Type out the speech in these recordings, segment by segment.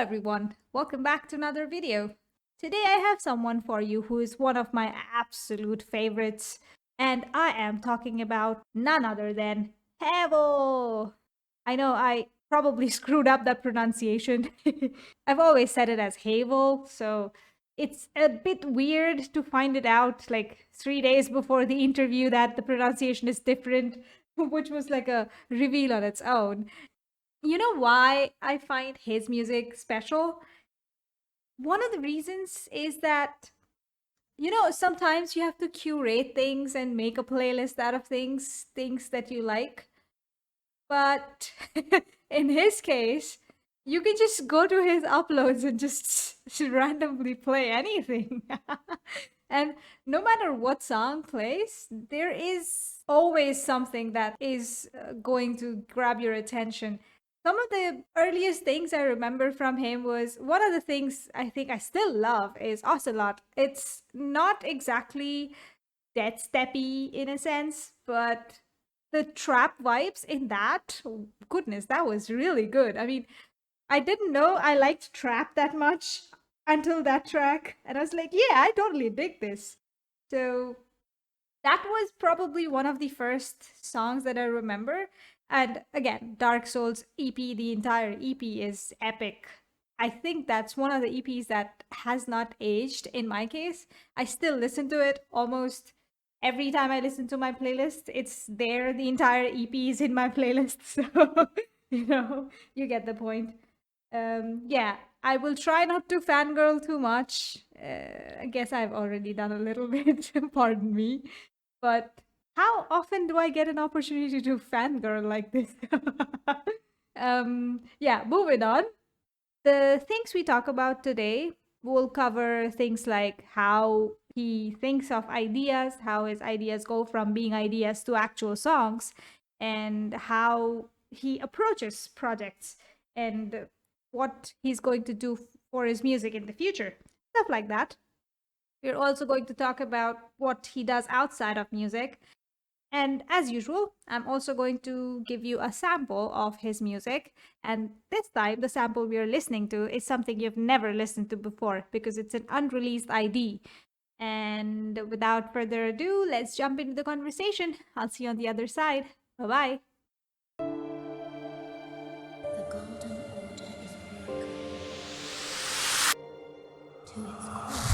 everyone, welcome back to another video. Today I have someone for you who is one of my absolute favorites, and I am talking about none other than Havel. I know I probably screwed up that pronunciation. I've always said it as Havel, so it's a bit weird to find it out like 3 days before the interview that the pronunciation is different, which was like a reveal on its own. You know why I find his music special? One of the reasons is that, sometimes you have to curate things and make a playlist out of things that you like. But in his case, you can just go to his uploads and just randomly play anything. And no matter what song plays, there is always something that is going to grab your attention. Some of the earliest things I remember from him was one of the things I think I still love is Ocelot. It's not exactly dead steppy in a sense, but the trap vibes in that, goodness, that was really good. I mean, I didn't know I liked trap that much until that track, and I was like, yeah, I totally dig this. So that was probably one of the first songs that I remember. And again, Dark Souls EP, the entire EP is epic. I think that's one of the EPs that has not aged in my case. I still listen to it almost every time I listen to my playlist. It's there, the entire EP is in my playlist. So, you get the point. Yeah, I will try not to fangirl too much. I guess I've already done a little bit, pardon me. But how often do I get an opportunity to fangirl like this? Yeah, moving on. The things we talk about today will cover things like how he thinks of ideas, how his ideas go from being ideas to actual songs, and how he approaches projects and what he's going to do for his music in the future. Stuff like that. We're also going to talk about what he does outside of music. And as usual, I'm also going to give you a sample of his music. And this time, the sample we are listening to is something you've never listened to before because it's an unreleased ID. And without further ado, let's jump into the conversation. I'll see you on the other side. Bye bye. The golden order is broken to its core.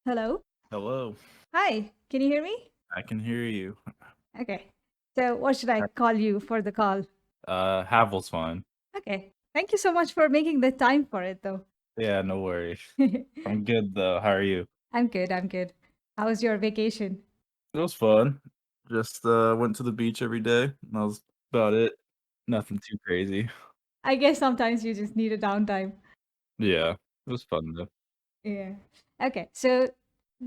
Hello. Hello, Hi. Can you hear me? I can hear you. Okay. So, what should I call you for the call? Havel's fine. Okay. Thank you so much for making the time for it, though. Yeah, no worries. I'm good though. How are you? I'm good. I'm good. How was your vacation? It was fun. Just went to the beach every day. And that was about it. Nothing too crazy. I guess sometimes you just need a downtime. Yeah, it was fun though. Yeah. Okay. So,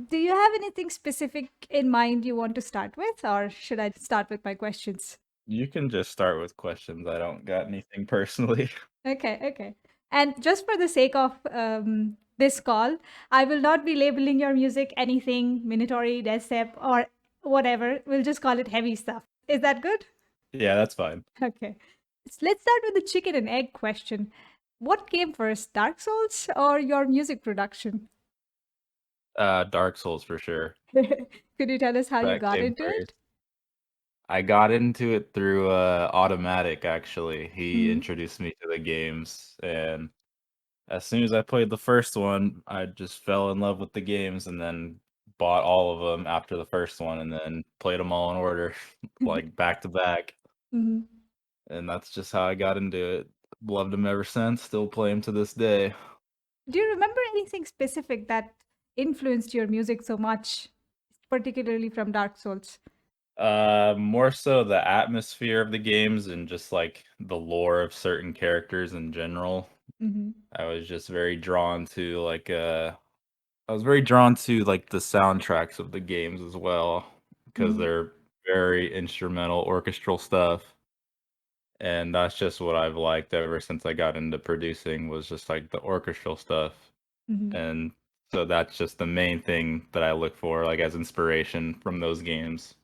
do you have anything specific in mind you want to start with, or should I start with my questions? You can just start with questions. I don't got anything personally. Okay. Okay. And just for the sake of this call, I will not be labeling your music anything Minotauri, Decep, or whatever. We'll just call it heavy stuff. Is that good? Yeah, that's fine. Okay. Let's start with the chicken and egg question. What came first, Dark Souls or your music production? Dark Souls for sure. Could you tell us how you That got came into it? first. I got into it through Automatik actually. He Mhm. introduced me to the games, and as soon as I played the first one, I just fell in love with the games and then bought all of them after the first one and then played them all in order, like back to back. Mhm. And that's just how I got into it. Loved them ever since. Still play them to this day. Do you remember anything specific that influenced your music so much, particularly from Dark Souls? More so the atmosphere of the games and just like the lore of certain characters in general. Hmm. I was just very drawn to I was very drawn to like the soundtracks of the games as well because Hmm. they're very instrumental orchestral stuff. And that's just what I've liked ever since I got into producing was just like the orchestral stuff. Hmm. And so that's just the main thing that I look for like as inspiration from those games.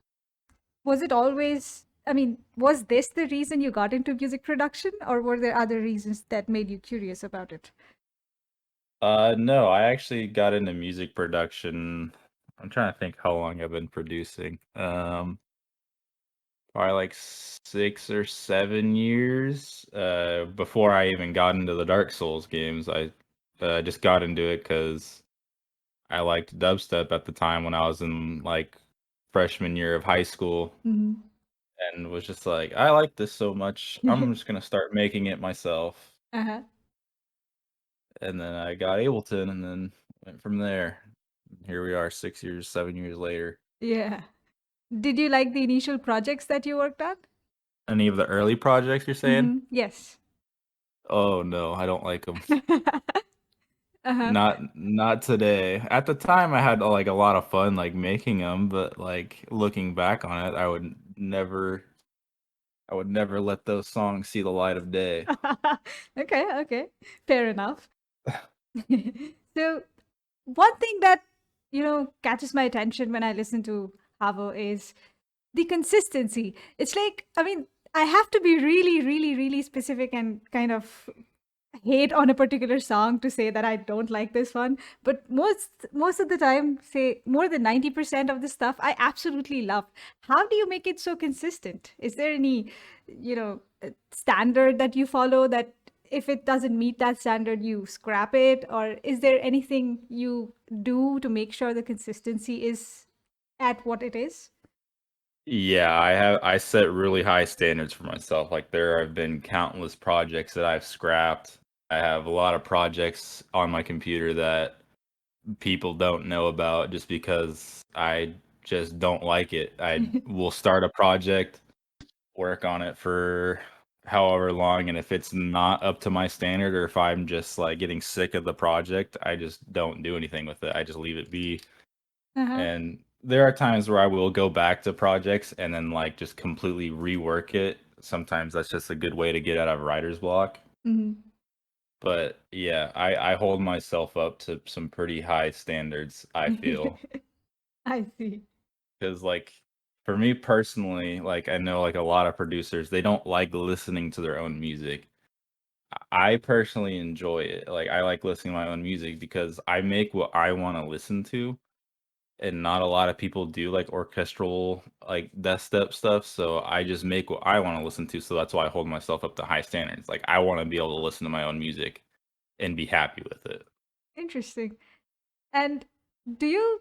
Was it always, I mean, was this the reason you got into music production, or were there other reasons that made you curious about it? No, I actually got into music production. I'm trying to think how long I've been producing. Probably like 6 or 7 years. Before I even got into the Dark Souls games, I just got into it because I liked dubstep at the time when I was in like freshman year of high school, Hmm. and was just like, I like this so much, I'm just gonna start making it myself. Uh-huh. And then I got Ableton, and then went from there. Here we are, 6 years, 7 years later. Yeah. Did you like the initial projects that you worked on? Any of the early projects you're saying? Yes. Oh no, I don't like them. Uh-huh. Not today. At the time, I had, like, a lot of fun, like, making them, but, like, looking back on it, I would never let those songs see the light of day. Okay, okay. Fair enough. So, one thing that, catches my attention when I listen to Havel is the consistency. It's like, I mean, I have to be really, really, really specific and kind of hate on a particular song to say that I don't like this one. But most of the time, say more than 90% of the stuff I absolutely love. How do you make it so consistent? Is there any, standard that you follow that if it doesn't meet that standard, you scrap it? Or is there anything you do to make sure the consistency is at what it is? Yeah, I set really high standards for myself, like, there have been countless projects that I've scrapped. I have a lot of projects on my computer that people don't know about just because I just don't like it. I will start a project, work on it for however long, and if it's not up to my standard or if I'm just like getting sick of the project, I just don't do anything with it. I just leave it be. Uh-huh. And there are times where I will go back to projects and then like just completely rework it. Sometimes that's just a good way to get out of writer's block. Hmm. But yeah, I hold myself up to some pretty high standards, I feel. I see. Because like for me personally, like I know like a lot of producers, they don't like listening to their own music. I personally enjoy it. Like I like listening to my own music because I make what I want to listen to, and not a lot of people do like orchestral like death step stuff. So I just make what I want to listen to. So that's why I hold myself up to high standards. Like I want to be able to listen to my own music and be happy with it. Interesting. And do you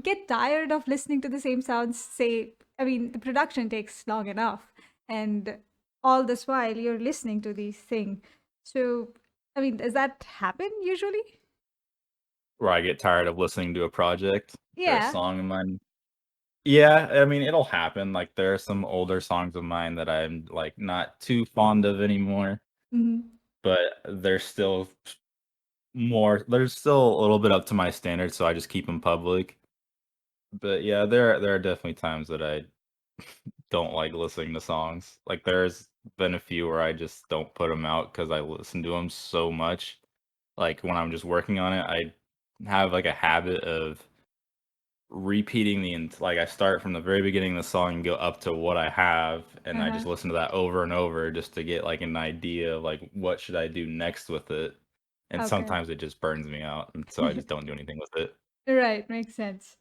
get tired of listening to the same sounds? Say, I mean, the production takes long enough, and all this while you're listening to these things. So, I mean, does that happen usually? Where I get tired of listening to a project or a Yeah. song of mine. Yeah, I mean, it'll happen. Like there are some older songs of mine that I'm like not too fond of anymore, Hmm. but they're still a little bit up to my standards, so I just keep them public. But yeah, there are definitely times that I don't like listening to songs. Like there's been a few where I just don't put them out because I listen to them so much. Like when I'm just working on it, I have like a habit of repeating like I start from the very beginning of the song and go up to what I have, and I Uh-huh. just listen to that over and over just to get like an idea of like what should I do next with it. And Okay. sometimes it just burns me out, and so I just don't do anything with it. Right, makes sense.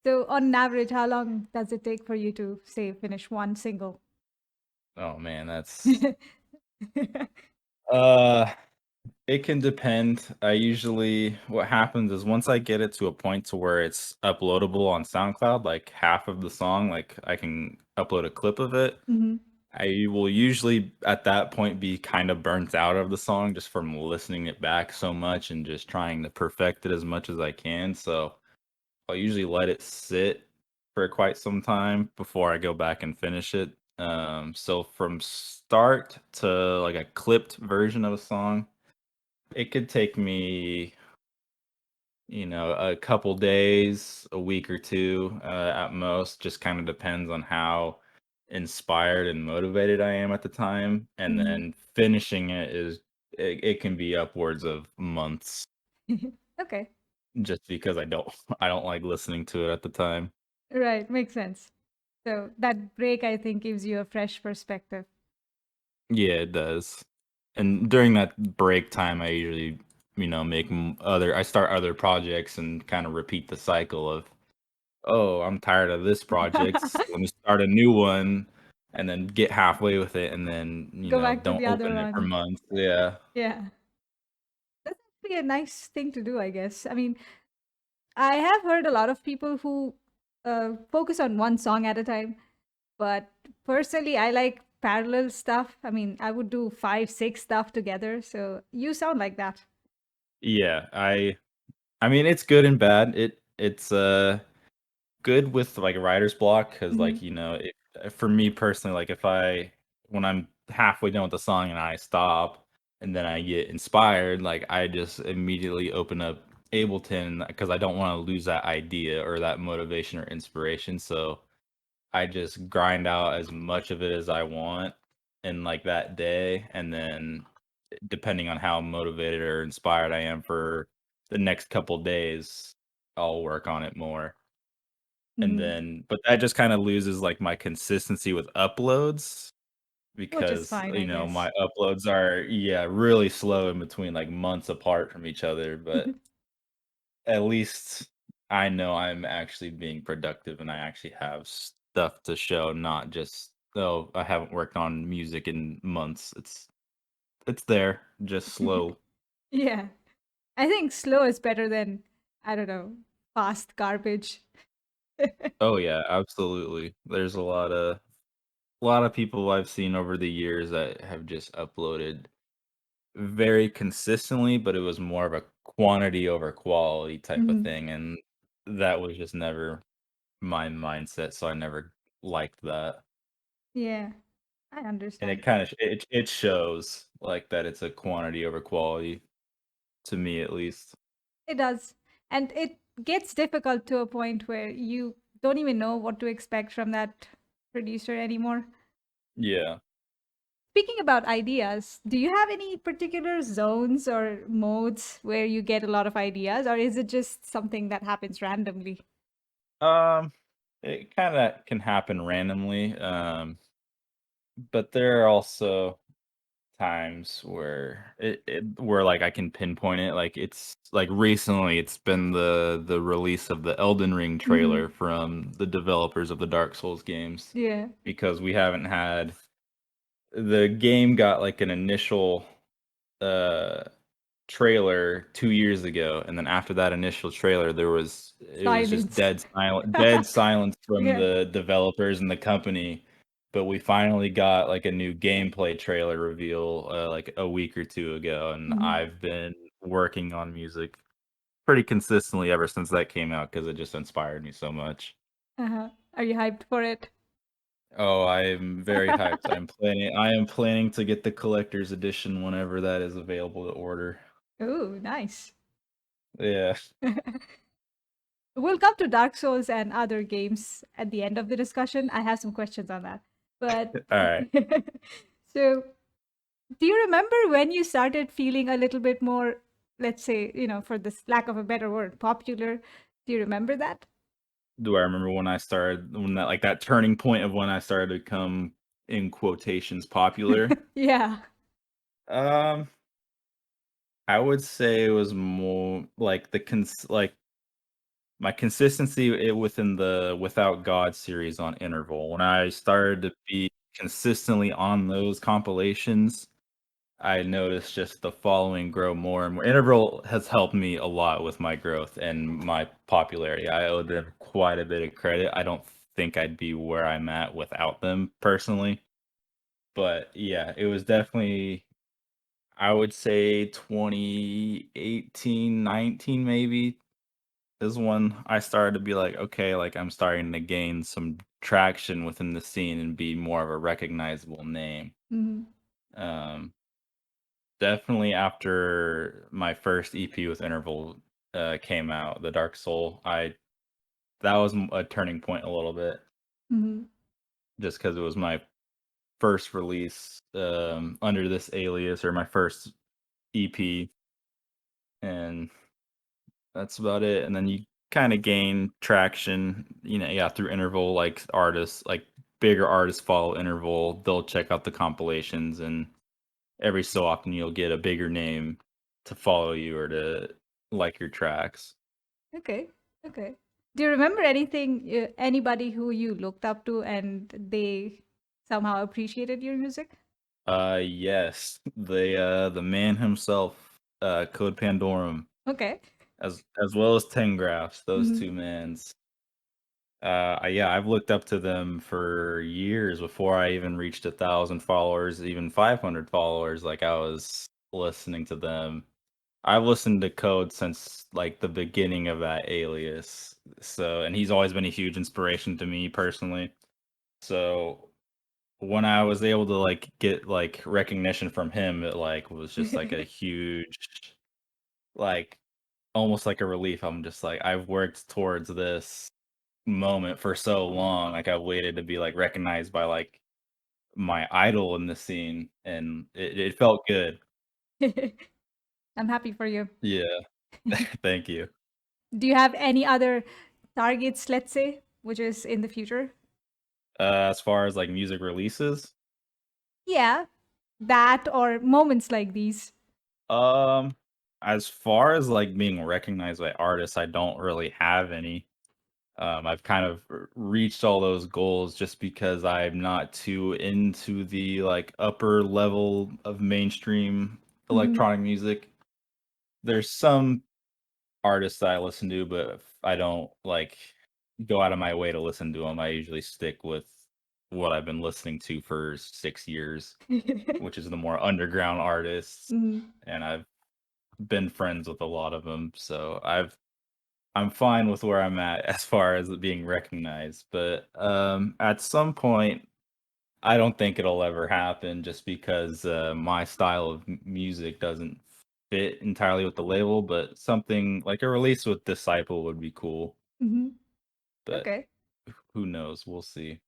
So, on average, how long does it take for you to, say, finish one single? Oh man, that's uh it can depend. I usually what happens is once I get it to a point to where it's uploadable on SoundCloud, like half of the song, like I can upload a clip of it. Hmm. I will usually at that point be kind of burnt out of the song just from listening it back so much and just trying to perfect it as much as I can. So I'll usually let it sit for quite some time before I go back and finish it. So from start to like a clipped version of a song, it could take me, a couple days, a week or two at most. Just kind of depends on how inspired and motivated I am at the time. And Mhm. then finishing it can be upwards of months Okay. just because I don't like listening to it at the time. Right. Makes sense. So that break, I think, gives you a fresh perspective. Yeah, it does. And during that break time, I usually, make I start other projects and kind of repeat the cycle of, oh, I'm tired of this project. Let me start a new one and then get halfway with it and then, Go back to don't the other open it for one. months. Yeah. Yeah. That's actually a nice thing to do, I guess. I mean, I have heard a lot of people who focus on one song at a time, but personally, I like parallel stuff. I mean, I would do five, six stuff together. So you sound like that. Yeah, I mean it's good and bad. It's good with like writer's block because Hmm. like for me personally, like if I when I'm halfway done with the song and I stop and then I get inspired, like I just immediately open up Ableton because I don't want to lose that idea or that motivation or inspiration. So I just grind out as much of it as I want in like that day, and then depending on how motivated or inspired I am for the next couple days, I'll work on it more. And Hmm. then but that just kinda loses, like, my consistency with uploads Which is because, fine, I my guess. uploads are, yeah, really slow in between, like, months apart from each other, but at least I know I'm actually being productive and I actually have stuff to show, not just, "Oh, I haven't worked on music in months." It's there, just slow. Yeah. I think slow is better than, I don't know, fast garbage. Oh, yeah, absolutely. There's a lot of people I've seen over the years that have just uploaded very consistently, but it was more of a quantity over quality type of Hmm. thing, and that was just never my mindset, so I never liked that. Yeah, I And it understand. kinda it shows, like, that it's a quantity over quality, to me at least. It does. And it gets difficult to a point where you don't even know what to expect from that producer anymore. Yeah. Speaking about ideas, do you have any particular zones or modes where you get a lot of ideas, or is it just something that happens randomly? Um, it kinda can happen randomly, but there are also times where where like I can pinpoint it. Like it's like recently it's been the release of the Elden Ring Hmm. trailer from the developers of the Dark Souls games Yeah. because we haven't had the game got like an initial uh trailer 2 years ago, and then after that initial trailer, it was just Silence. dead silence from Yeah. the developers and the company, but we finally got, like, a new gameplay trailer reveal, like, a week or 2 ago, and Hmm. I've been working on music pretty consistently ever since that came out because it just inspired me so much. Uh-huh. Are you hyped for it? Oh, I am very hyped. I am planning to get the collector's edition whenever that is available to order. Oh, nice. Yeah. We'll come to Dark Souls and other games at the end of the discussion. I have some questions on that. But Alright. so, do you remember when you started feeling a little bit more, let's say, for this lack of a better word, popular? Do you remember that? Do I remember when that turning point of when I started to become, in quotations, "popular"? Yeah. Um, I would say it was more like my consistency within the Without God series on Interval. When I started to be consistently on those compilations, I noticed just the following grow more and more. Interval has helped me a lot with my growth and my popularity. I owe them quite a bit of credit. I don't think I'd be where I'm at without them personally. But yeah, it was definitely, I would say 2018, 19 maybe. is when I started to be like, okay, like I'm starting to gain some traction within the scene and be more of a recognizable name. Mm-hmm. Um, Definitely after my first EP with Interval came out, The Dark Soul, I that was a turning point a little bit, Mm-hmm. just because it was my first release under this alias or my first EP, and that's about it. And then you kind of gain traction, yeah, through Interval. Like artists, like bigger artists follow Interval. They'll check out the compilations, and every so often you'll get a bigger name to follow you or to like your tracks. Okay. Okay. Do you remember anything, anybody who you looked up to and they somehow appreciated your music? Yes, the man himself, Code Pandorum, Okay. as well as Tengraphs, those Mm-hmm. two mans. Yeah, I've looked up to them for years before I even reached 1,000 followers, even 500 followers. Like I was listening to them. I've listened to Code since like the beginning of that alias. So, and he's always been a huge inspiration to me personally. So when I was able to like get like recognition from him, it like was just like a huge, like almost like a relief. I'm just like I've worked towards this moment for so long. Like I waited to be like recognized by like my idol in the scene, and it felt good. I'm happy for you. Yeah, thank you. Do you have any other targets, let's say, which is in the future? As far as like music releases, Yeah, that or moments like these. um, as far as like being recognized by artists, I don't really have any. I've kind of reached all those goals just because I'm not too into the like upper level of mainstream Mm-hmm. electronic music. There's some artists that I listen to, but I don't like go out of my way to listen to them. I usually stick with what I've been listening to for 6 years, which is the more underground artists, Mm-hmm. and I've been friends with a lot of them, so I'm fine with where I'm at as far as it being recognized. But at some point, I don't think it'll ever happen, just because my style of music doesn't fit entirely with the label. But something like a release with Disciple would be cool. Mm-hmm. But Okay. who knows? We'll see.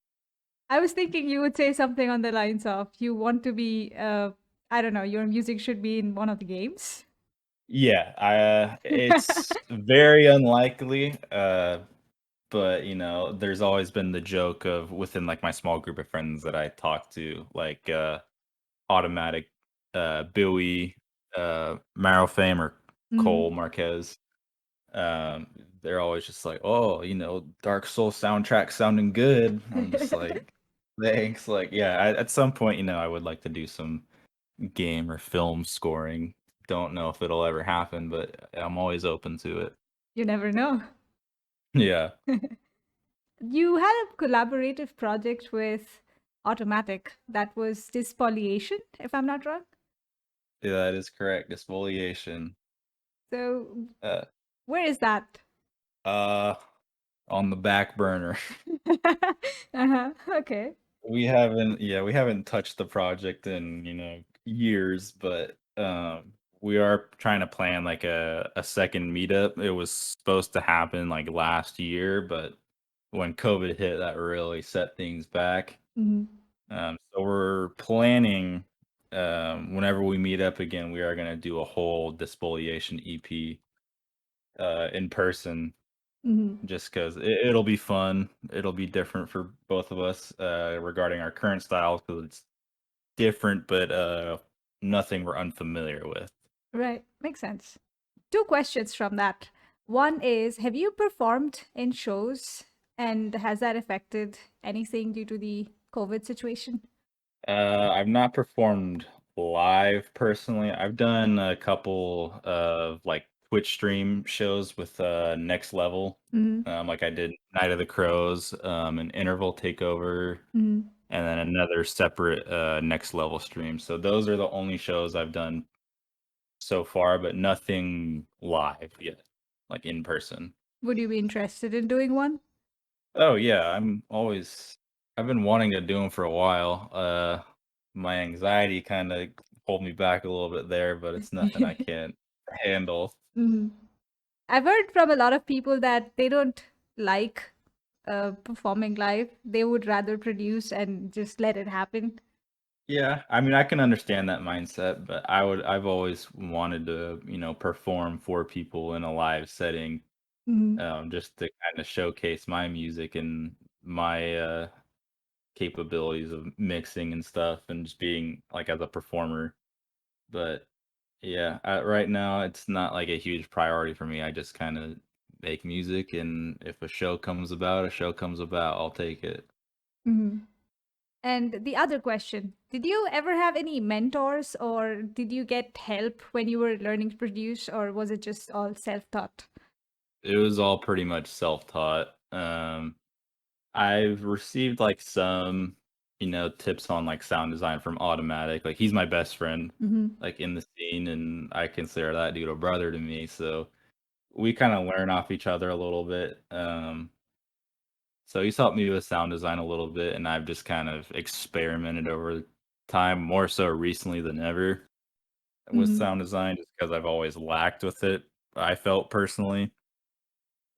I was thinking you would say something on the lines of you want to be, I don't know, your music should be in one of the games. Yeah, it's very unlikely. But there's always been the joke of within like my small group of friends that I talk to, like Automatic, Billy, Marofame or Mm. Cole Marquez. Um, they're always just like, "Oh, Dark Soul soundtrack sounding good." I'm just like, "Thanks." Like, yeah, at some point, I would like to do some game or film scoring. Don't know if it'll ever happen, but I'm always open to it. You never know. Yeah, You had a collaborative project with Automatic that was Despoliation, if I'm not wrong. yeah, that is correct. Exfoliation. So, Uh, where is that? uh, on the back burner. Uh-huh. Okay. We haven't touched the project in, years, but we are trying to plan like a second meetup. It was supposed to happen like last year, but when COVID hit, that really set things back. Mhm. So we're planning whenever we meet up again, we are gonna do a whole Despoliation EP in person, Mhm. just because it'll be fun. It'll be different for both of us regarding our current styles, because it's different, but nothing we're unfamiliar with. Right. Makes sense. Two questions from that. One is, have you performed in shows and has that affected anything due to the COVID situation? I've not performed live personally. I've done a couple of like Twitch stream shows with Next Level. Mm-hmm. Like I did Night of the Crows, an Interval Takeover, Mm-hmm. and then another separate Next Level stream. So those are the only shows I've done so far, but nothing live yet, like in person. Would you be interested in doing one? Oh yeah, I've been wanting to do them for a while. My anxiety kind of pulled me back a little bit there, but it's nothing I can't handle. Mhm. I've heard from a lot of people that they don't like performing live. They would rather produce and just let it happen. Yeah, I mean, I can understand that mindset, but I've always wanted to, perform for people in a live setting, Mhm. just to kind of showcase my music and my capabilities of mixing and stuff and just being like as a performer. But yeah, right now it's not like a huge priority for me. I just kind of make music, and if a show comes about, a show comes about, I'll take it. Mhm. And the other question, did you ever have any mentors or did you get help when you were learning to produce, or was it just all self-taught? It was all pretty much self-taught. I've received like some, tips on like sound design from Automatic. Like he's my best friend, Hmm. like in the scene, and I consider that dude a brother to me. So we kind of learn off each other a little bit. So he's helped me with sound design a little bit, and I've just kind of experimented over time, more so recently than ever with Hmm. sound design, just because I've always lacked with it. I felt personally,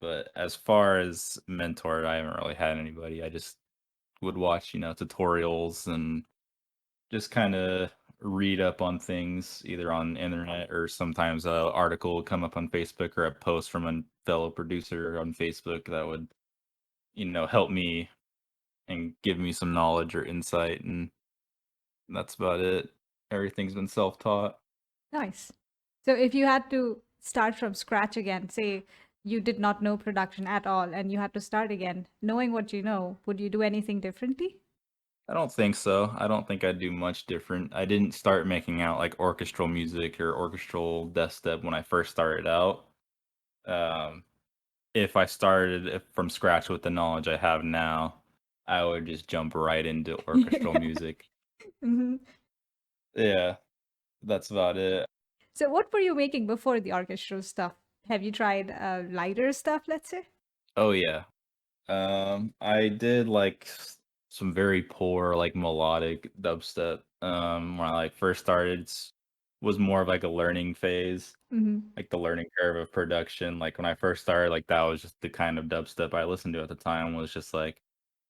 but as far as mentor, I haven't really had anybody. I just would watch, tutorials and just kind of read up on things either on the internet or sometimes a article would come up on Facebook or a post from a fellow producer on Facebook that would, help me and give me some knowledge or insight, and that's about it. Everything's been self-taught. Nice. So if you had to start from scratch again, say you did not know production at all and you had to start again, knowing what you know, would you do anything differently? I don't think so. I don't think I'd do much different. I didn't start making out like orchestral music or orchestral death step when I first started out. Um, if I started from scratch with the knowledge I have now, I would just jump right into orchestral music. Hmm. Yeah, that's about it. So what were you making before the orchestral stuff? Have you tried lighter stuff, let's say? Oh yeah. I did like some very poor like melodic dubstep. When I like first started, was more of like a learning phase, Hmm. like the learning curve of production. Like when I first started, like that was just the kind of dubstep I listened to at the time was just like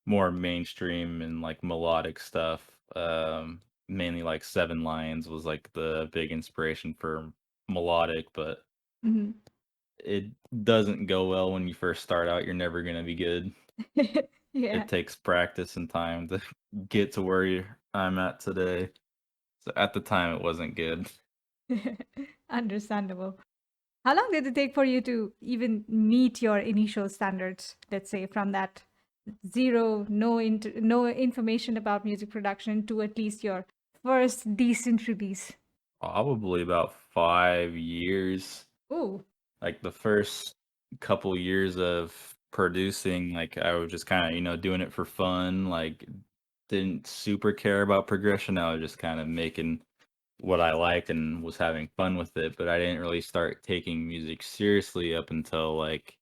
more mainstream and like melodic stuff. Mainly like Seven Lions was like the big inspiration for melodic, but Hmm. it doesn't go well when you first start out. You're never gonna be good. Yeah. It takes practice and time to get to where I'm at today. So at the time, it wasn't good. Understandable. How long did it take for you to even meet your initial standards, let's say from that zero, no information about music production to at least your first decent release? Probably about 5 years. Oh. Like the first couple years of producing, like I was just kind of, doing it for fun. Like didn't super care about progression. I was just kind of making what I liked and was having fun with it. But I didn't really start taking music seriously up until like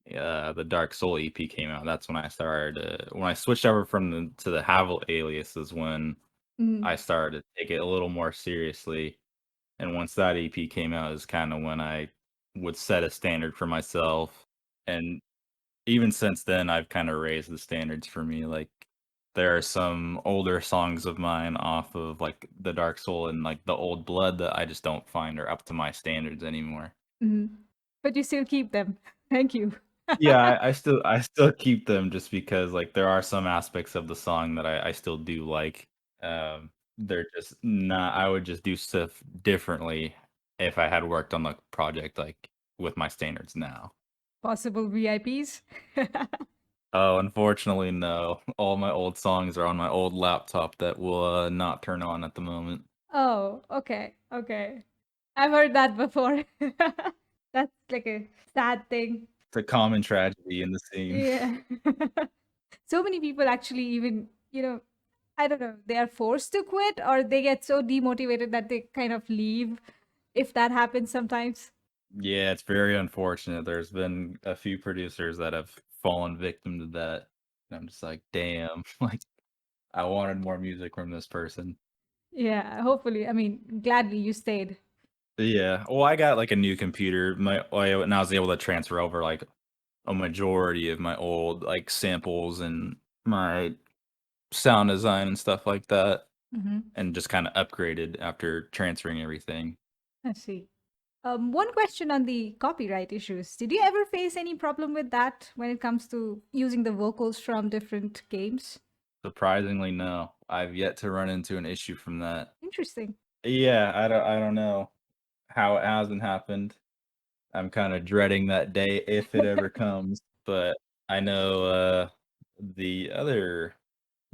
the Dark Soul EP came out. That's when I started. When I switched over from to the Havel alias is when I Mm. started to take it a little more seriously. And once that EP came out, is kind of when I would set a standard for myself. And even since then, I've kind of raised the standards for me. Like there are some older songs of mine off of like the Dark Soul and like the Old Blood that I just don't find are up to my standards anymore. Mm. But you still keep them. Thank you. Yeah, I still keep them just because like there are some aspects of the song that I still do like. They're just not I would just do stuff differently if I had worked on the project like with my standards now. Possible VIPs? Oh, unfortunately, no. All my old songs are on my old laptop that will not turn on at the moment. Oh, okay. Okay. I've heard that before. That's like a sad thing. It's a common tragedy in the scene. Yeah. So many people actually even, I don't know, they are forced to quit or they get so demotivated that they kind of leave if that happens sometimes. Yeah, it's very unfortunate. There's been a few producers that have fallen victim to that. And I'm just like, damn, like I wanted more music from this person. Yeah, hopefully. I mean, gladly you stayed. Yeah. Well, I got like a new computer. And I was able to transfer over like a majority of my old like samples and my sound design and stuff like that, Hmm. and just kind of upgraded after transferring everything. I see. One question on the copyright issues. Did you ever face any problem with that when it comes to using the vocals from different games? Surprisingly, no. I've yet to run into an issue from that. Interesting. Yeah, I don't know how it hasn't happened. I'm kinda dreading that day if it ever comes, but I know, the other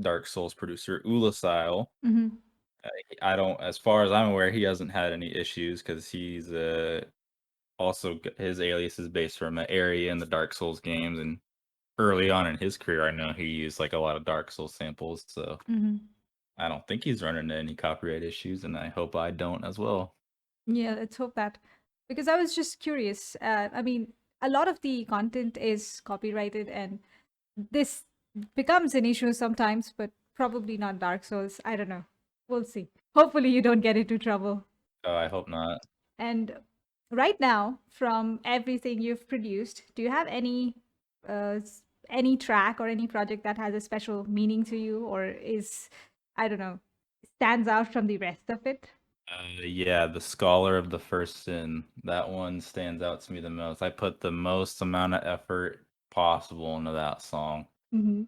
Dark Souls producer, Ulasile, Hmm. I don't as far as I'm aware, he hasn't had any issues because he's, also g his alias is based from an area in the Dark Souls games, and early on in his career, I know he used, like, a lot of Dark Souls samples, so Hmm. I don't think he's run into any copyright issues, and I hope I don't as well. Yeah, let's hope that. Because I was just curious. I mean, a lot of the content is copyrighted, and this becomes an issue sometimes, but probably not Dark Souls. I don't know. We'll see. Hopefully, you don't get into trouble. Oh, I hope not. And right now, from everything you've produced, do you have any track or any project that has a special meaning to you, or is, I don't know, stands out from the rest of it? Yeah, the Scholar of the First Sin, that one stands out to me the most. I put the most amount of effort possible into that song. Hmm.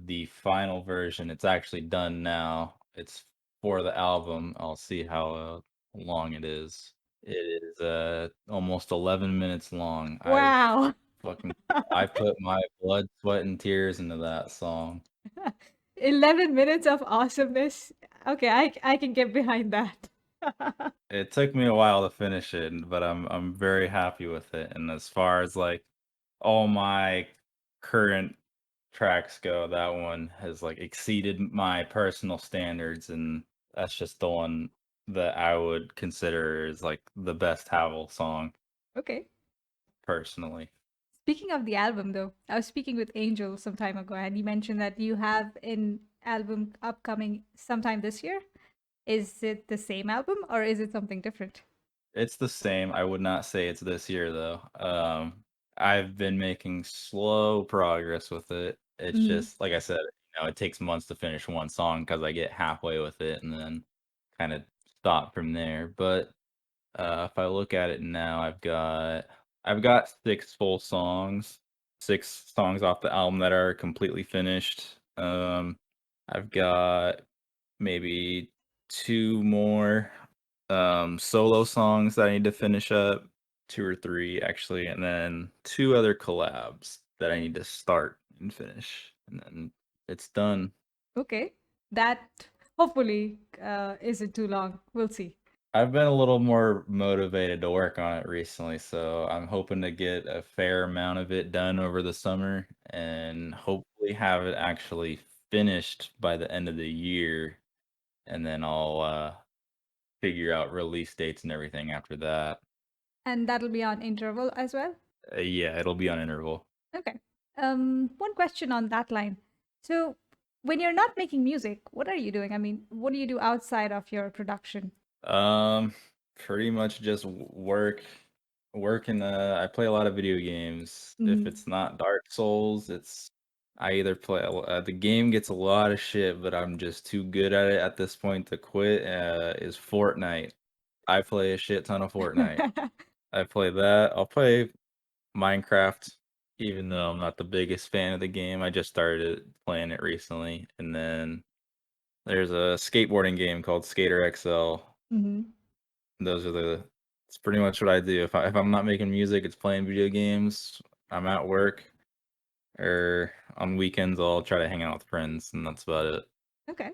The final version, it's actually done now. It's for the album. I'll see how long it is. It is almost 11 minutes long. Wow. Fucking I put my blood, sweat, and tears into that song. 11 minutes of awesomeness. Okay, I can get behind that. It took me a while to finish it, but I'm very happy with it. And as far as like all my current tracks go, that one has like exceeded my personal standards, and that's just the one that I would consider is like the best Havel song Okay. personally. Speaking of the album, though, I was speaking with Angel some time ago, and he mentioned that you have an album upcoming sometime this year. Is it the same album or is it something different? It's the same. I would not say it's this year though. I've been making slow progress with it. It's Mm. just like I said, it takes months to finish one song because I get halfway with it and then kind of stop from there. But if I look at it now, I've got 6 full songs, 6 songs off the album that are completely finished. I've got maybe 2 more, solo songs that I need to finish up, 2 or 3 actually, and then 2 other collabs that I need to start and finish, and then it's done. Okay. That hopefully isn't too long. We'll see. I've been a little more motivated to work on it recently, so I'm hoping to get a fair amount of it done over the summer and hopefully have it actually finished by the end of the year, and then I'll, figure out release dates and everything after that. And that'll be on interval as well. Yeah, it'll be on interval. Okay. One question on that line. So, when you're not making music, what are you doing? I mean, what do you do outside of your production? Um, Pretty much just work and I play a lot of video games. If Hmm. it's not Dark Souls, it's I either play the game gets a lot of shit, but I'm just too good at it at this point to quit. Is Fortnite. I play a shit ton of Fortnite. I play that. I'll play Minecraft, even though I'm not the biggest fan of the game. I just started playing it recently, and then there's a skateboarding game called Skater XL. Hmm. Those are the it's pretty much what I do. If I'm not making music, it's playing video games. I'm at work or on weekends I'll try to hang out with friends and that's about it. Okay.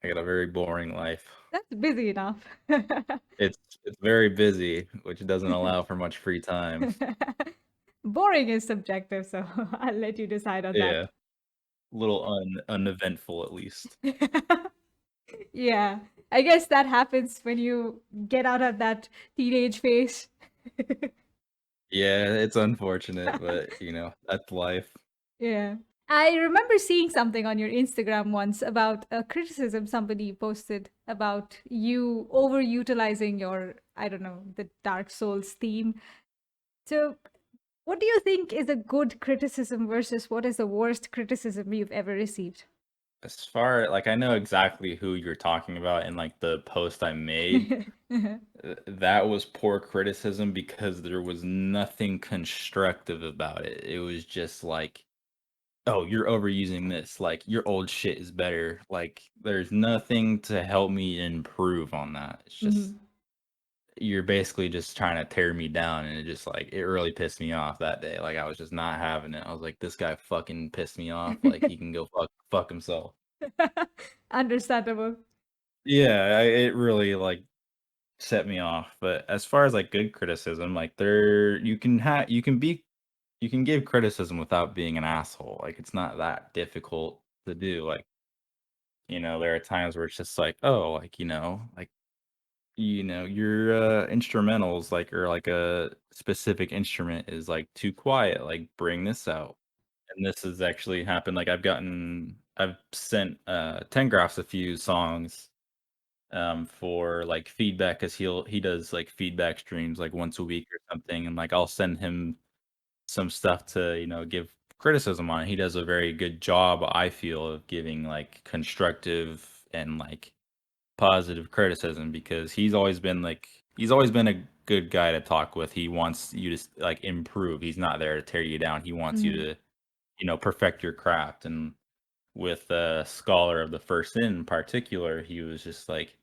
I got a very boring life. That's busy enough. It's very busy, which doesn't allow for much free time. Boring is subjective, so I'll let you decide on that. Yeah, a little uneventful at least. Yeah. I guess that happens when you get out of that teenage phase. Yeah, it's unfortunate, but that's life. Yeah. I remember seeing something on your Instagram once about a criticism somebody posted about you overutilizing your, I don't know, the Dark Souls theme. So, what do you think is a good criticism versus what is the worst criticism you've ever received? As far like I know exactly who you're talking about in like the post I made. That was poor criticism because there was nothing constructive about it. It was just like, "Oh, you're overusing this, like, your old shit is better." Like, there's nothing to help me improve on that. It's just Mhm. you're basically just trying to tear me down, and it just, like it really pissed me off that day. Like, I was just not having it. I was like, "This guy fucking pissed me off, like, he can go fuck himself." Understandable. Yeah, it really, like, set me off, but as far as, like, good criticism, like, there you can give criticism without being an asshole, like, it's not that difficult to do, like, there are times where it's just like, "Oh," like, your, instrumentals, like or, like, a specific instrument is, like, too quiet, like, "Bring this out." And this has actually happened, like, I've sent, Tengraphs a few songs for like feedback because he does like feedback streams like once a week or something, and like I'll send him some stuff to give criticism on. He does a very good job, I feel, of giving like constructive and like positive criticism because he's always been a good guy to talk with. He wants you to like improve. He's not there to tear you down. He wants you Mhm. to perfect your craft. And with Scholar of the First in particular, he was just like,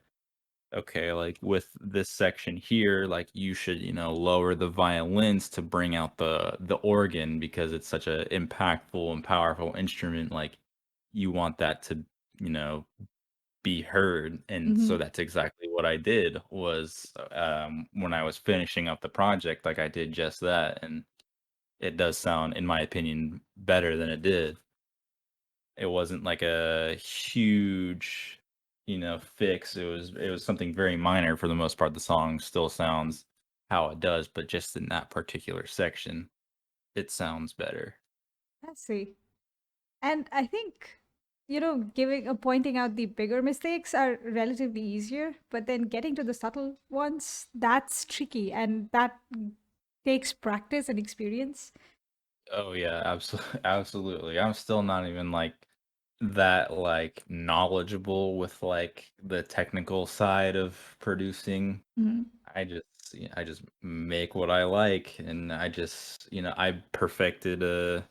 okay, like with this section here, like you should, lower the violins to bring out the organ because it's such a impactful and powerful instrument. Like you want that to, you know, be heard. And so Mhm. that's exactly what I did was when I was finishing up the project, like I did just that. And it does sound, in my opinion, better than it did. It wasn't like a huge, fix. It was something very minor for the most part. The song still sounds how it does, but just in that particular section, it sounds better. I see. And I think, giving pointing out the bigger mistakes are relatively easier, but then getting to the subtle ones, that's tricky and that takes practice and experience. Oh yeah, absolutely, absolutely. I'm still not even like that like knowledgeable with like the technical side of producing. Mhm. I just make what I like, and I perfected or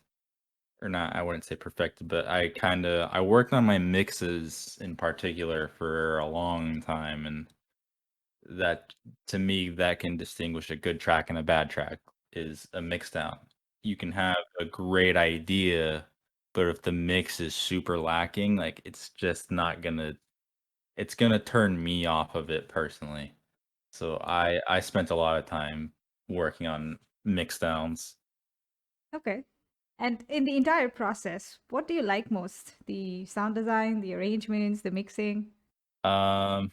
not, I wouldn't say perfected, but I worked on my mixes in particular for a long time, and that to me that can distinguish a good track and a bad track is a mix down. You can have a great idea, but if the mix is super lacking, like it's gonna turn me off of it personally. So I spent a lot of time working on mix downs. Okay. And in the entire process, what do you like most? The sound design, the arrangements, the mixing? Um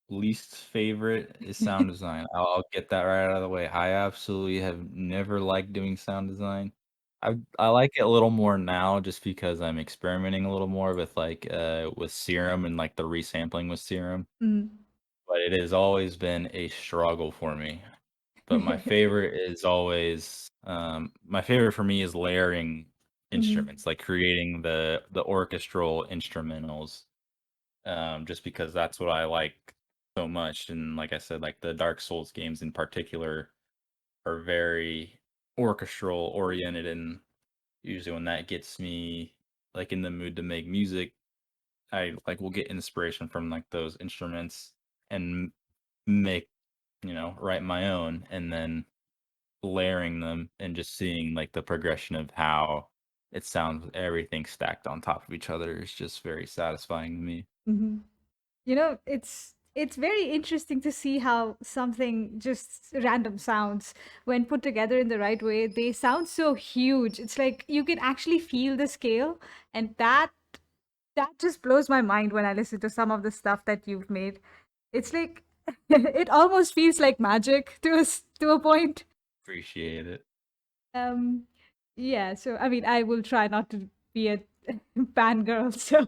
Least favorite is sound design. I'll get that right out of the way. I absolutely have never liked doing sound design. I like it a little more now just because I'm experimenting a little more with Serum and, like, the resampling with Serum, Mm. but it has always been a struggle for me. But my favorite for me is layering Mhm. instruments, like creating the orchestral instrumentals. Just because that's what I like so much. And like I said, like the Dark Souls games in particular are very orchestral oriented, and usually when that gets me like in the mood to make music, I like will get inspiration from like those instruments and make, write my own, and then layering them and just seeing like the progression of how it sounds with everything stacked on top of each other is just very satisfying to me. Mhm. It's very interesting to see how something just random sounds when put together in the right way, they sound so huge. It's like you can actually feel the scale, and That just blows my mind when I listen to some of the stuff that you've made. It's like it almost feels like magic to a point. Appreciate it. Um, yeah. So I mean, I will try not to be a fangirl. So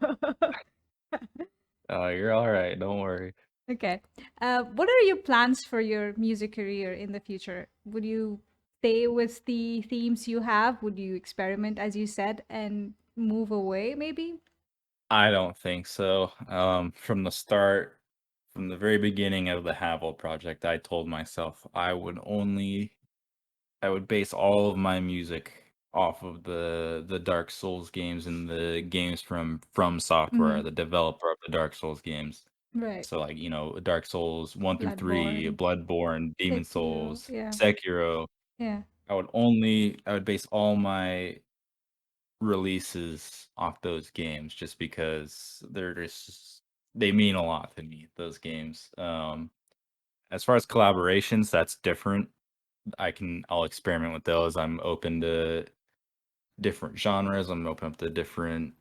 Oh, you're all right. Don't worry. okay. What are your plans for your music career in the future? Would you stay with the themes you have? Would you experiment, as you said, and move away, maybe? I don't think so. From the start, from the very beginning of the Havel project, I told myself I would base all of my music off of the Dark Souls games and the games from Software, Mm-hmm. the developer of the Dark Souls games. Right. So like, Dark Souls 1 through 3, Bloodborne, Bloodborne, Demon Sekiro. Souls, Yeah. Sekiro. Yeah. I would base all my releases off those games just because they mean a lot to me, those games. As far as collaborations, that's different. I'll experiment with those. I'm open to different genres. I'm open up to different,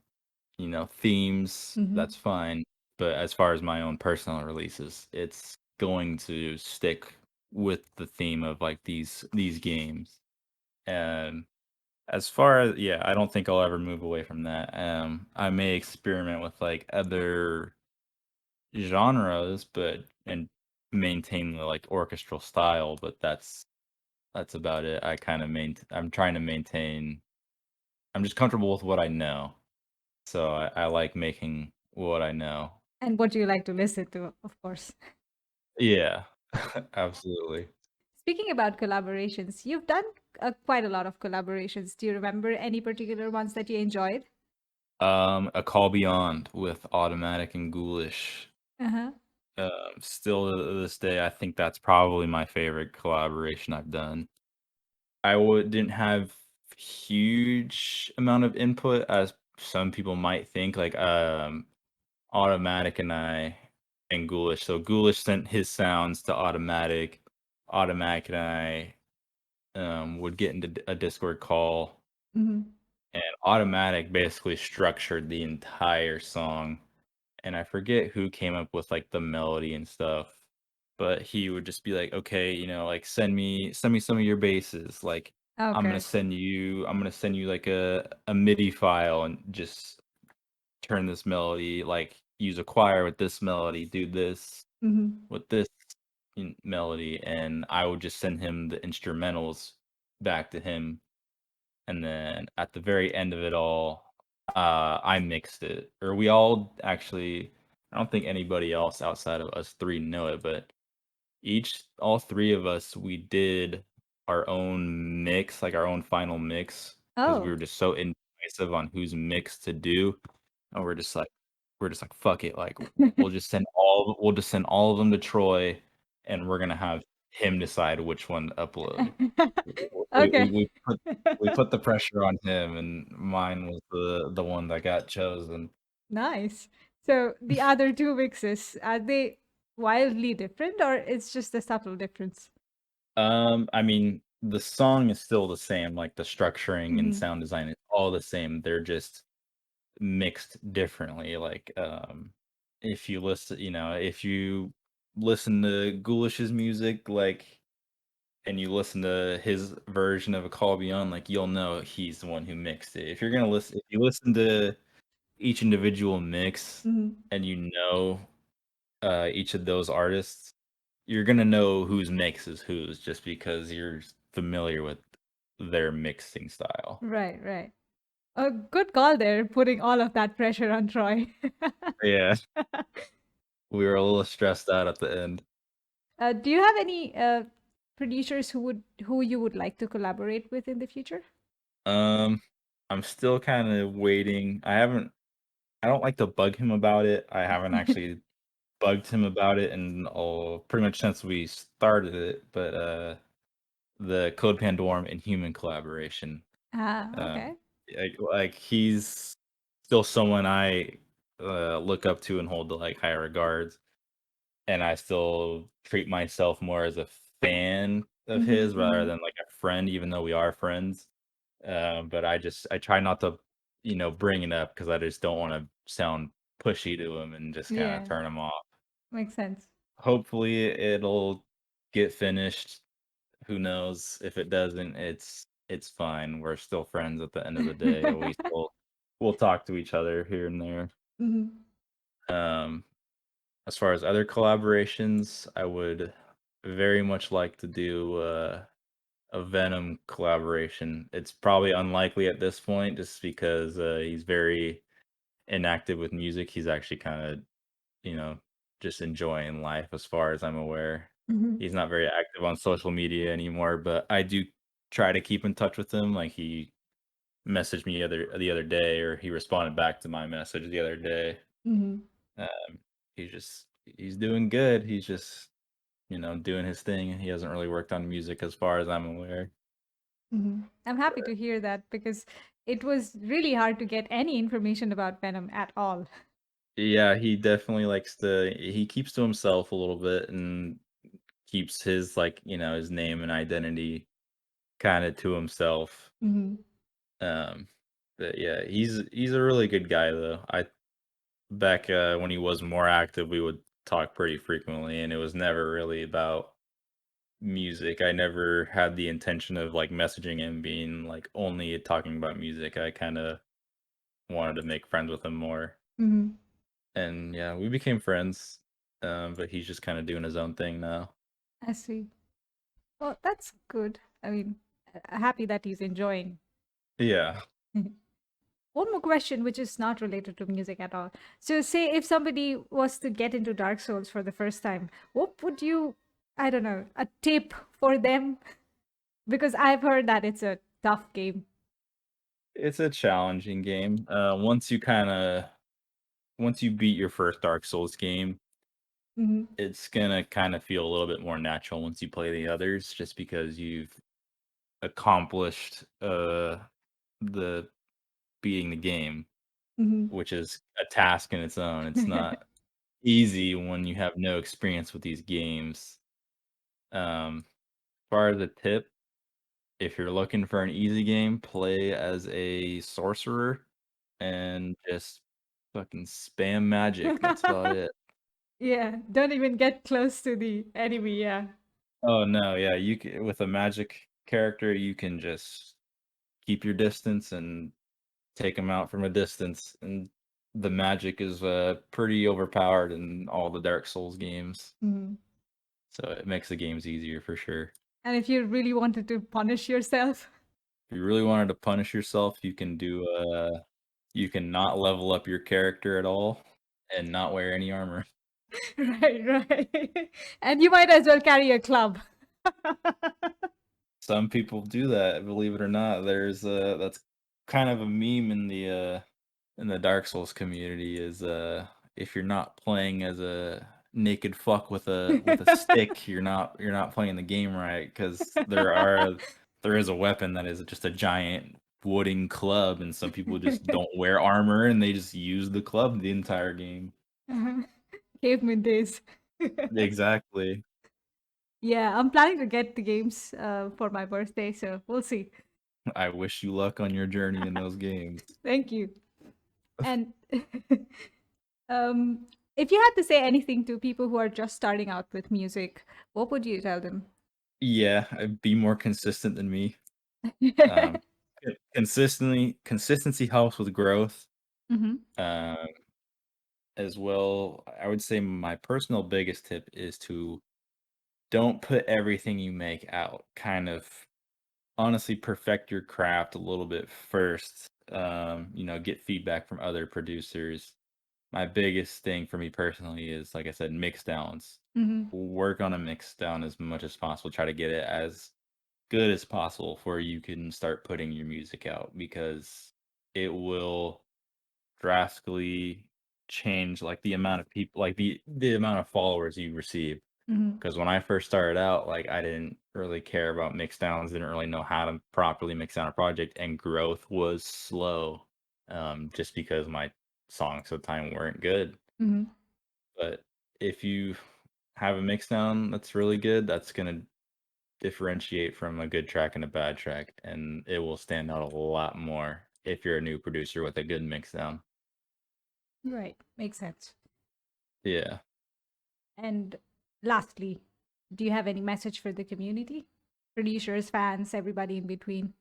themes. Mm-hmm. That's fine. But as far as my own personal releases, it's going to stick with the theme of like these games. And as far as yeah, I don't think I'll ever move away from that. I may experiment with like other genres, but and maintain the like orchestral style, but that's about it. I'm trying to maintain. I'm just comfortable with what I know, so I like making what I know. And what do you like to listen to, of course. Yeah, absolutely. Speaking about collaborations, you've done quite a lot of collaborations. Do you remember any particular ones that you enjoyed? A Call Beyond with Automatic and Ghoulish. Uh-huh. Still to this day, I think that's probably my favorite collaboration I've done. Didn't have huge amount of input as some people might think, like, Automatic and Ghoulish. So Ghoulish sent his sounds to Automatic. Automatic and I, would get into a Discord call, Mm-hmm. and Automatic basically structured the entire song. And I forget who came up with like the melody and stuff, but he would just be like, "Okay, like send me some of your basses. Like Okay. I'm gonna send you like a MIDI file and just turn this melody, like use a choir with this melody, do this Mm-hmm. with this melody." And I would just send him the instrumentals back to him, and then at the very end of it all, I mixed it. Or we all actually, I don't think anybody else outside of us three know it, but all three of us, we did our own mix, like our own final mix, because we Oh. were just so indecisive on whose mix to do. And we're just like, fuck it, like we'll just send all of them to Troy, and we're gonna have him decide which one to upload. We we Okay. we put we put the pressure on him, and mine was the one that got chosen. Nice. So the other two mixes, are they wildly different or it's just a subtle difference? I mean, the song is still the same, like, the structuring and Mm-hmm. sound design is all the same, they're just mixed differently, like, if you listen to Ghoulish's music, like, and you listen to his version of A Call Beyond, like, you'll know he's the one who mixed it. If you listen to each individual mix Mm-hmm. and each of those artists, you're gonna know whose mix is whose just because you're familiar with their mixing style. Right, right. A good call there, putting all of that pressure on Troy. Yeah, we were a little stressed out at the end. Do you have any producers who you would like to collaborate with in the future? Um, I'm still kind of waiting. I don't like to bug him about it. I haven't actually bugged him about it and pretty much since we started it, but the Code Pandorum and human collaboration. Ah, Um, okay. like he's still someone I look up to and hold to like high regards, and I still treat myself more as a fan of Mm-hmm, his rather mm-hmm. than like a friend, even though we are friends. But I try not to. bring it up because I just don't want to sound pushy to him and just kind of Yeah, turn him off. makes sense. Hopefully, it'll get finished. Who knows? If it doesn't, it's fine. We're still friends at the end of the day. We'll talk to each other here and there. Mhm. Um, as far as other collaborations, I would very much like to do a Venom collaboration. It's probably unlikely at this point just because he's very inactive with music. He's actually kind of, you know, just enjoying life as far as I'm aware. Mhm. He's not very active on social media anymore, but I do try to keep in touch with him. Like he messaged me the other day, or he responded back to my message the other day. Mhm. Um, he's doing good. He's just doing his thing. He hasn't really worked on music as far as I'm aware. Mhm. I'm happy to hear that because it was really hard to get any information about Venom at all. Yeah, he definitely he keeps to himself a little bit and keeps his his name and identity kind of to himself. Mhm. Um, but yeah, he's a really good guy though. I back when he was more active, we would talk pretty frequently, and it was never really about music. I never had the intention of like messaging him being like only talking about music. I kind of wanted to make friends with him more, Mhm. and yeah, we became friends. But he's just kind of doing his own thing now. I see. Well, that's good. I mean, happy that he's enjoying. Yeah. One more question, which is not related to music at all. So, say if somebody was to get into Dark Souls for the first time, what would you, I don't know, a tip for them? Because I've heard that it's a tough game. It's a challenging game. Once you beat your first Dark Souls game, Hmm. it's gonna kind of feel a little bit more natural once you play the others, just because you've accomplished the beating the game, Hmm. which is a task in its own. It's not easy when you have no experience with these games. As far as a tip, if you're looking for an easy game, play as a sorcerer and just fucking spam magic. That's about it. Yeah, don't even get close to the enemy. Yeah. Oh no, yeah, with a magic character, you can just keep your distance and take them out from a distance, and the magic is pretty overpowered in all the Dark Souls games, Hmm. so it makes the games easier for sure. And if you really wanted to punish yourself, If you really wanted to punish yourself, you can not level up your character at all and not wear any armor. right, right. And you might as well carry a club. Some people do that, believe it or not. That's kind of a meme in the Dark Souls community is if you're not playing as a naked fuck with a stick, you're not playing the game right because there is a weapon that is just a giant wooden club, and some people just don't wear armor and they just use the club the entire game. Uh-huh. Caveman days. Exactly. Yeah, I'm planning to get the games for my birthday, so we'll see. I wish you luck on your journey in those games. Thank you. And um, if you had to say anything to people who are just starting out with music, what would you tell them? Yeah, be more consistent than me. Um, consistency helps with growth. Hmm. Um, as well, I would say my personal biggest tip is to don't put everything you make out. Kind of honestly perfect your craft a little bit first. Get feedback from other producers. My biggest thing for me personally is, like I said, mix downs. Hmm. Work on a mix down as much as possible. Try to get it as good as possible before you can start putting your music out because it will drastically change like the amount of people like the amount of followers you receive. Hmm. Because when I first started out, like I didn't really care about mix downs, didn't really know how to properly mix down a project, and growth was slow. Just because my songs at the time weren't good. Hmm. But if you have a mix down that's really good, that's gonna differentiate from a good track and a bad track, and it will stand out a lot more. if you're a new producer with a good mix down. Right. Makes sense. Yeah. And lastly, do you have any message for the community? Producers, fans, everybody in between.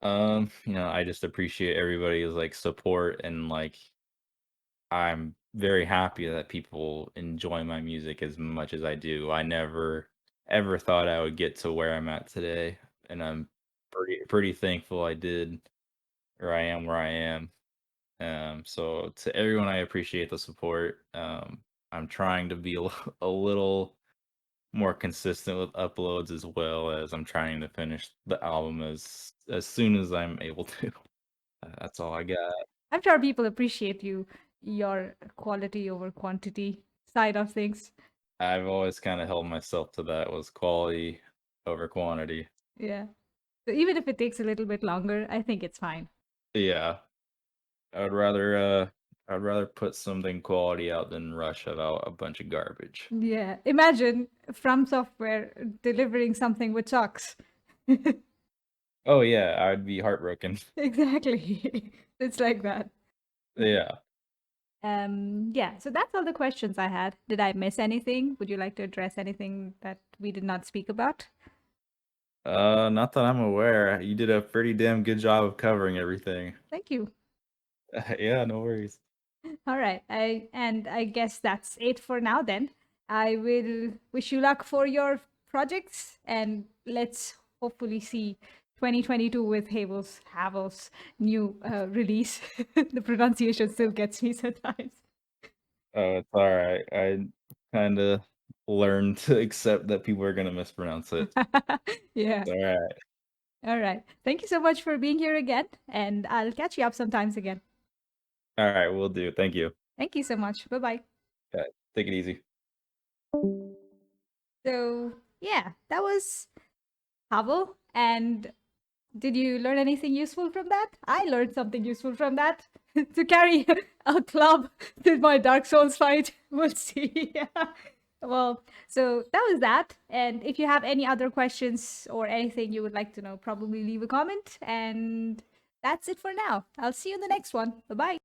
I just appreciate everybody's like support and like I'm very happy that people enjoy my music as much as I do. I never ever thought I would get to where I'm at today, and I'm pretty thankful I did, or I am where I am. So to everyone, I appreciate the support. I'm trying to be a little more consistent with uploads as well as I'm trying to finish the album as soon as I'm able to. That's all I got. I'm sure people appreciate your quality over quantity side of things. I've always kind of held myself to that was quality over quantity. Yeah. So even if it takes a little bit longer, I think it's fine. Yeah, I'd rather put something quality out than rush it out a bunch of garbage. Yeah. Imagine From Software delivering something which sucks. Oh yeah, I'd be heartbroken. Exactly. It's like that. Yeah. Yeah, so that's all the questions I had. Did I miss anything? Would you like to address anything that we did not speak about? Not that I'm aware. You did a pretty damn good job of covering everything. Thank you. Yeah, no worries. All right. I guess that's it for now then. I will wish you luck for your projects and let's hopefully see 2022 with Havel's new release. The pronunciation still gets me sometimes. Oh, it's all right. I kind of learned to accept that people are gonna mispronounce it. Yeah. It's all right. All right. Thank you so much for being here again, and I'll catch you up sometimes again. All right, we'll do. Thank you. Thank you so much. Bye bye. Yeah, take it easy. So, yeah, that was Havel. And did you learn anything useful from that? I learned something useful from that. To carry a club to my Dark Souls fight. We'll see. Well, so that was that. And if you have any other questions or anything you would like to know, probably leave a comment. And that's it for now. I'll see you in the next one. Bye bye.